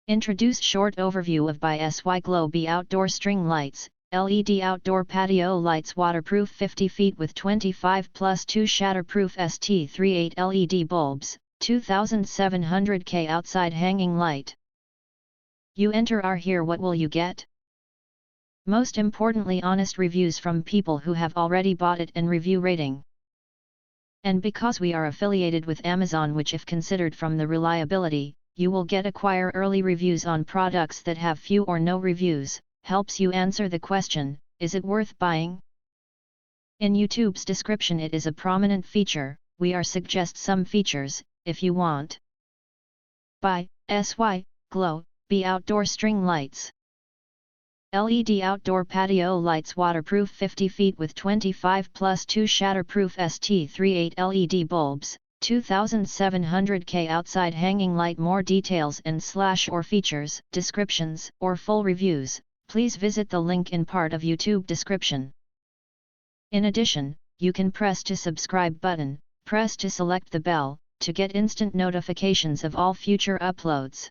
Introduce short overview of BYSYGLOBE outdoor string lights, LED outdoor patio lights waterproof 50 feet with 25+2 shatterproof ST38 LED bulbs, 2700K outside hanging light. You enter our here, what will you get? Most importantly, honest reviews from people who have already bought it and review rating. And because we are affiliated with Amazon, which if considered from the reliability, you will get acquire early reviews on products that have few or no reviews, helps you answer the question, is it worth buying? In YouTube's description it is a prominent feature, we are suggest some features, if you want. BYSYGLOBE outdoor string lights. LED outdoor patio lights waterproof 50 feet with 25+2 shatterproof ST38 LED bulbs, 2700K outside hanging light. More details and or features, descriptions, or full reviews, please visit the link in part of YouTube description. In addition, you can press to subscribe button, press to select the bell, to get instant notifications of all future uploads.